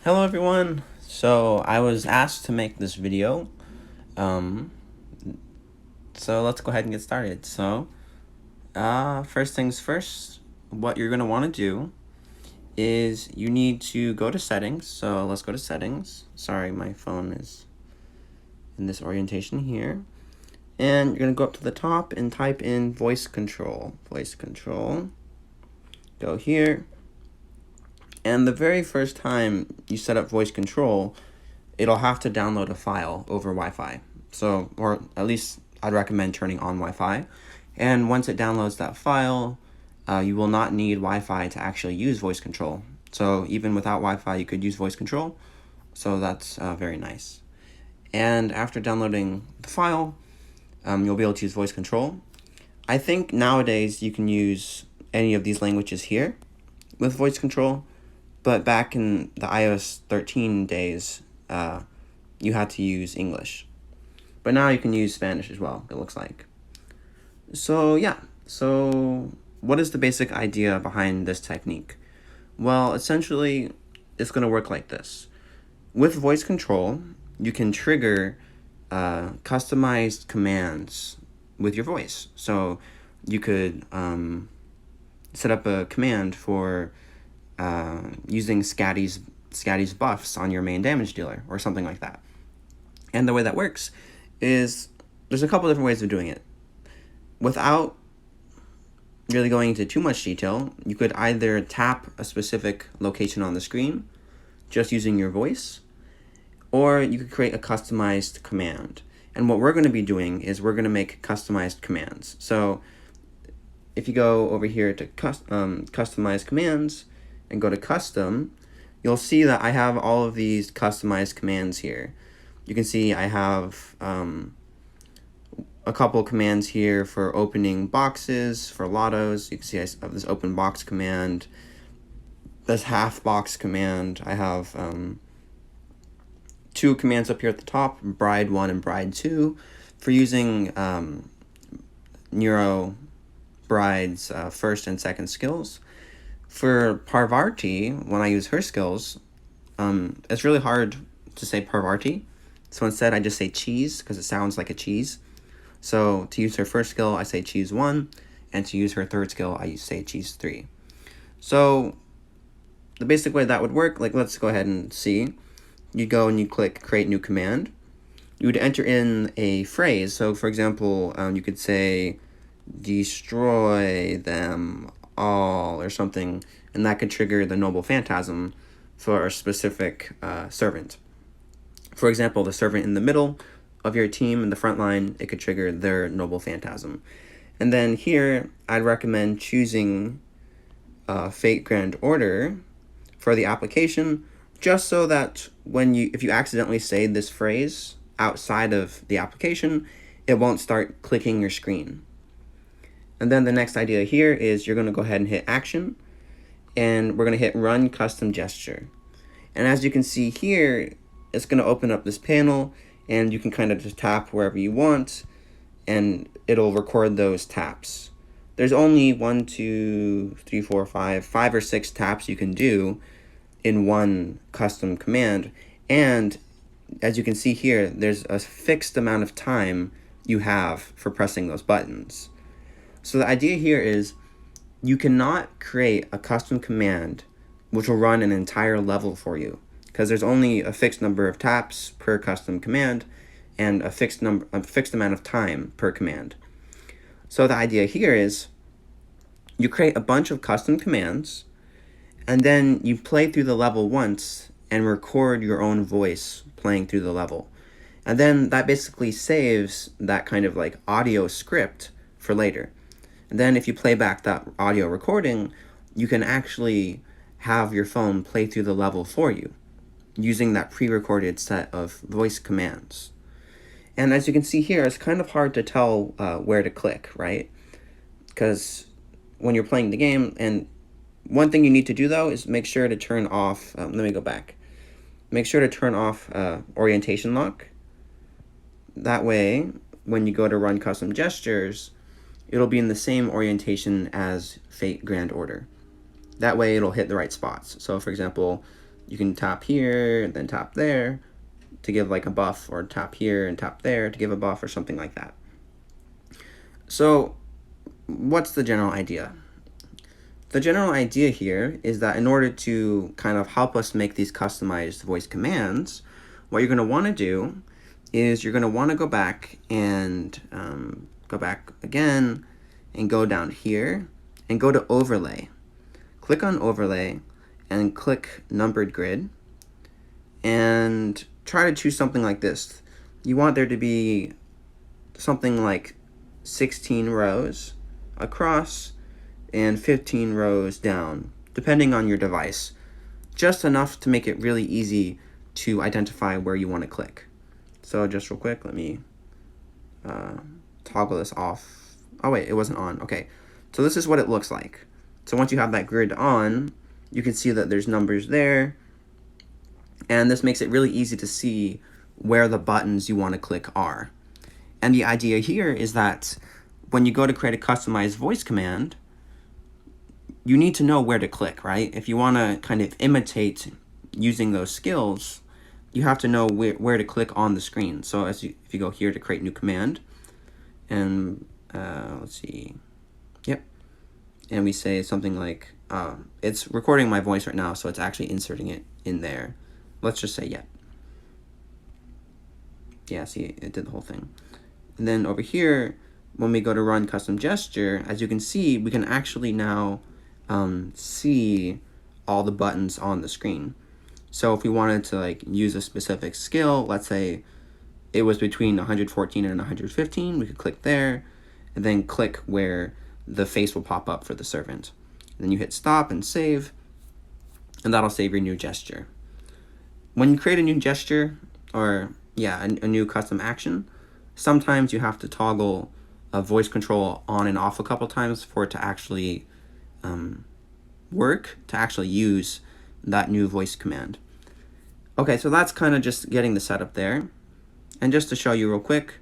Hello everyone. So I was asked to make this video. Um, so let's go ahead and get started. So, first things first, what you're gonna want to do is you need to go to settings. So let's go to settings. Sorry, my phone is in this orientation here. And you're gonna go up to the top and type in voice control. Voice control. Go here. And the very first time you set up voice control, it'll have to download a file over Wi-Fi. So, or at least I'd recommend turning on Wi-Fi. And once it downloads that file, you will not need Wi-Fi to actually use voice control. So even without Wi-Fi, you could use voice control. So that's very nice. And after downloading the file, you'll be able to use voice control. I think nowadays you can use any of these languages here with voice control, but back in the iOS 13 days, you had to use English. But now you can use Spanish as well, it looks like. So yeah, so what is the basic idea behind this technique? Well, essentially, it's going to work like this. With voice control, you can trigger customized commands with your voice. So you could set up a command for using Skadi's buffs on your main damage dealer or something like that. And the way that works is there's a couple different ways of doing it. Without really going into too much detail, you could either tap a specific location on the screen just using your voice, or you could create a customized command. And what we're going to be doing is we're going to make customized commands. So if you go over here to customize commands and go to custom, you'll see that I have all of these customized commands here. You can see I have a couple commands here for opening boxes, for lottos. You can see I have this open box command, this half box command. I have two commands up here at the top, bride 1 and bride 2, for using Neuro bride's first and second skills. For Parvati, when I use her skills, it's really hard to say Parvati. So instead I just say cheese because it sounds like a cheese. So to use her first skill, I say cheese 1, and to use her third skill, I say cheese 3. So the basic way that would work, like let's go ahead and see. You go and you click create new command. You would enter in a phrase. So for example, you could say destroy them all or something, and that could trigger the noble phantasm for a specific servant. For example, the servant in the middle of your team in the front line, it could trigger their noble phantasm. And then here, I'd recommend choosing Fate Grand Order for the application, just so that if you accidentally say this phrase outside of the application, it won't start clicking your screen. And then the next idea here is you're going to go ahead and hit action, and we're going to hit run custom gesture. And as you can see here, it's going to open up this panel, and you can kind of just tap wherever you want, and it'll record those taps. There's only 1, 2, 3, 4, 5 or 6 taps you can do in one custom command. And as you can see here, there's a fixed amount of time you have for pressing those buttons. So the idea here is you cannot create a custom command which will run an entire level for you, because there's only a fixed number of taps per custom command and a fixed amount of time per command. So the idea here is you create a bunch of custom commands, and then you play through the level once and record your own voice playing through the level. And then that basically saves that kind of like audio script for later. And then if you play back that audio recording, you can actually have your phone play through the level for you using that pre-recorded set of voice commands. And as you can see here, it's kind of hard to tell where to click, right? Because when you're playing the game, and one thing you need to do though is make sure to turn off, let me go back. Make sure to turn off orientation lock. That way, when you go to run custom gestures, it'll be in the same orientation as Fate Grand Order. That way it'll hit the right spots. So for example, you can tap here and then tap there to give like a buff, or tap here and tap there to give a buff, or something like that. So what's the general idea? The general idea here is that in order to kind of help us make these customized voice commands, what you're going to want to do is you're going to want to go back and go back again and go down here and go to overlay. Click on overlay and click numbered grid and try to choose something like this. You want there to be something like 16 rows across and 15 rows down, depending on your device. Just enough to make it really easy to identify where you want to click. So just real quick, let me toggle this off. Oh wait, it wasn't on. Okay, so this is what it looks like. So once you have that grid on, you can see that there's numbers there, and this makes it really easy to see where the buttons you want to click are. And the idea here is that when you go to create a customized voice command, you need to know where to click, right? If you want to kind of imitate using those skills, you have to know where to click on the screen. So if you go here to create new command, and let's see, yep, and we say something like, it's recording my voice right now, so it's actually inserting it in there. Let's just say yep. Yeah, see, it did the whole thing. And then over here, when we go to run custom gesture, as you can see, we can actually now see all the buttons on the screen. So if we wanted to like use a specific skill, let's say it was between 114 and 115, we could click there and then click where the face will pop up for the servant. And then you hit stop and save, and that'll save your new gesture. When you create a new gesture, or yeah, a new custom action, sometimes you have to toggle a voice control on and off a couple times for it to actually work, to actually use that new voice command. Okay, so that's kind of just getting the setup there. And just to show you real quick,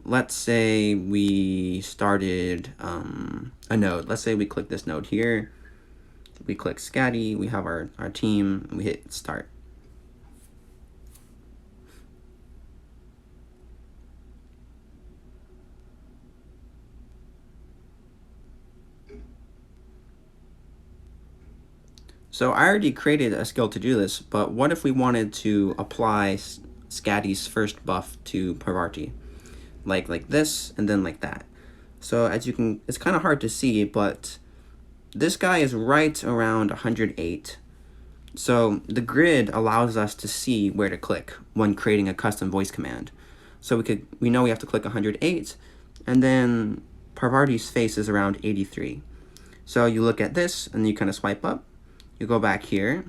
let's say we started a node. Let's say we click this node here. We click Skadi, we have our team, and we hit start. So I already created a skill to do this, but what if we wanted to apply Skadi's first buff to Parvati? Like this, and then like that. So as you can, it's kind of hard to see, but this guy is right around 108. So the grid allows us to see where to click when creating a custom voice command. So we know we have to click 108, and then Parvati's face is around 83. So you look at this, and you kind of swipe up. You go back here,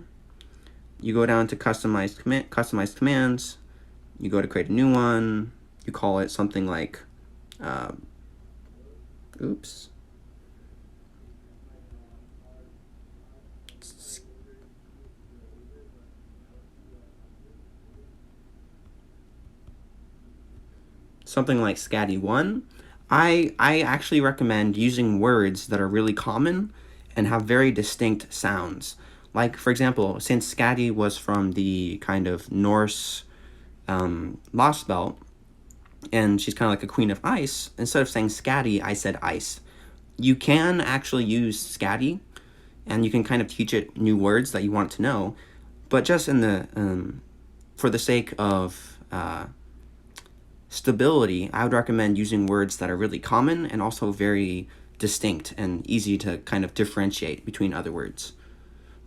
you go down to customized commands, you go to create a new one, you call it something like, oops. Something like Skadi 1. I actually recommend using words that are really common and have very distinct sounds. Like, for example, since Skadi was from the kind of Norse lost belt, and she's kind of like a queen of ice, instead of saying Skadi, I said ice. You can actually use Skadi, and you can kind of teach it new words that you want to know, but just in the for the sake of stability, I would recommend using words that are really common and also very distinct and easy to kind of differentiate between other words.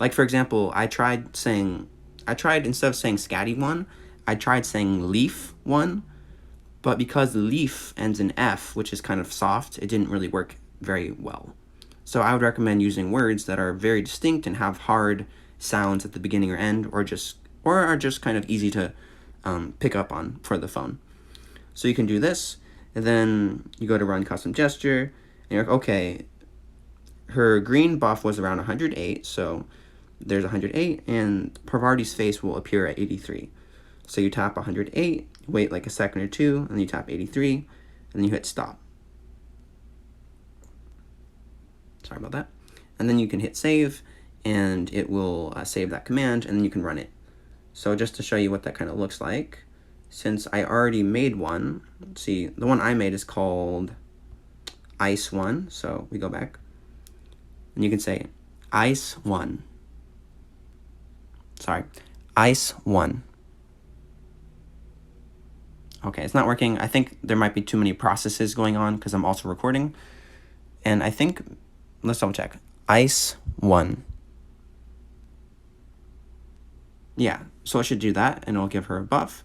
Like, for example, I tried instead of saying Skadi 1, I tried saying leaf 1, but because leaf ends in F, which is kind of soft, it didn't really work very well. So I would recommend using words that are very distinct and have hard sounds at the beginning or end, or are just kind of easy to pick up on for the phone. So you can do this, and then you go to run custom gesture, and you're like, okay, her green buff was around 108, so there's 108, and Parvati's face will appear at 83. So you tap 108, wait like a second or two, and then you tap 83, and then you hit stop. Sorry about that. And then you can hit save, and it will save that command, and then you can run it. So just to show you what that kind of looks like, since I already made one, let's see, the one I made is called ice1. So we go back, and you can say ice1. Sorry, ice1. Okay, it's not working. I think there might be too many processes going on because I'm also recording. And I think, let's double check. ice1. Yeah, so it should do that, and it'll give her a buff.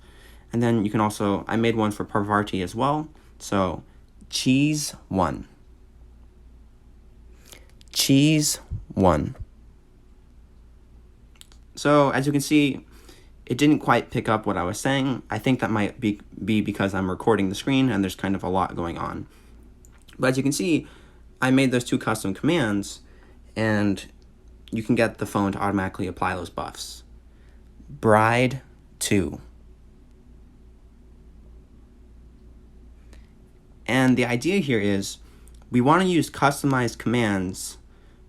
And then you can also, I made one for Parvati as well. So cheese1. Cheese1. So as you can see, it didn't quite pick up what I was saying. I think that might be because I'm recording the screen and there's kind of a lot going on. But as you can see, I made those two custom commands, and you can get the phone to automatically apply those buffs. Bride 2. And the idea here is we want to use customized commands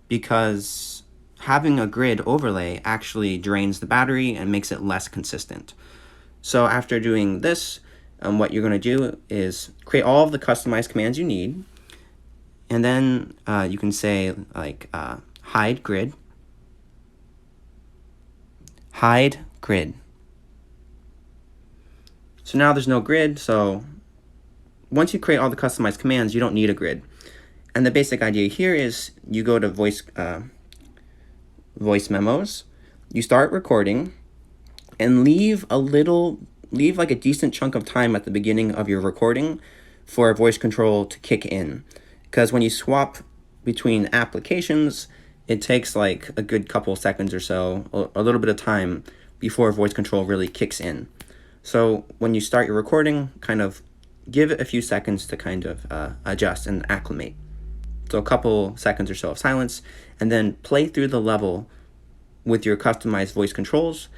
because having a grid overlay actually drains the battery and makes it less consistent. So after doing this, what you're going to do is create all of the customized commands you need, and then you can say like hide grid, hide grid. So now there's no grid, so once you create all the customized commands, you don't need a grid. And the basic idea here is you go to Voice Memos, you start recording, and leave like a decent chunk of time at the beginning of your recording for voice control to kick in. Because when you swap between applications, it takes like a good couple seconds or so, a little bit of time before voice control really kicks in. So when you start your recording, kind of give it a few seconds to kind of adjust and acclimate. So a couple seconds or so of silence, and then play through the level with your customized voice controls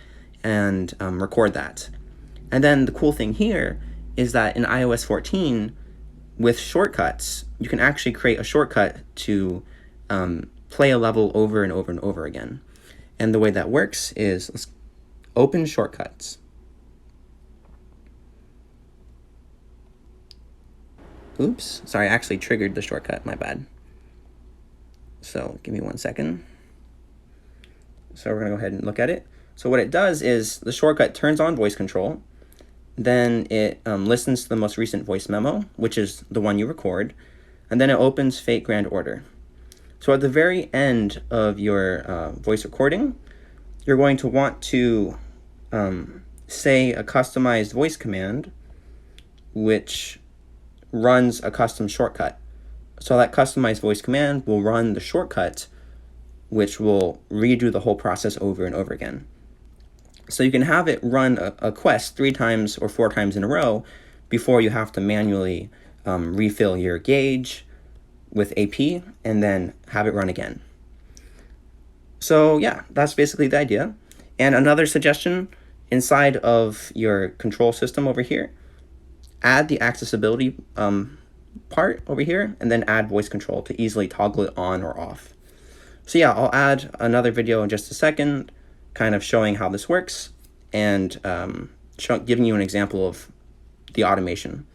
and record that. And then the cool thing here is that in iOS 14, with shortcuts, you can actually create a shortcut to play a level over and over and over again. And the way that works is, let's open shortcuts. Oops, sorry, I actually triggered the shortcut, my bad. So give me 1 second. So we're gonna go ahead and look at it. So what it does is the shortcut turns on voice control, then it listens to the most recent voice memo, which is the one you record, and then it opens Fate Grand Order. So at the very end of your voice recording, you're going to want to say a customized voice command, which runs a custom shortcut. So that customized voice command will run the shortcut, which will redo the whole process over and over again. So you can have it run a quest 3 times or 4 times in a row before you have to manually refill your gauge with AP and then have it run again. So yeah, that's basically the idea. And another suggestion, inside of your control system over here, add the accessibility part over here, and then add voice control to easily toggle it on or off. So yeah, I'll add another video in just a second, kind of showing how this works and giving you an example of the automation.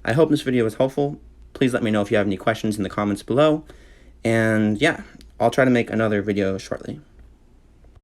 I hope this video was helpful. Please let me know if you have any questions in the comments below. And yeah, I'll try to make another video shortly.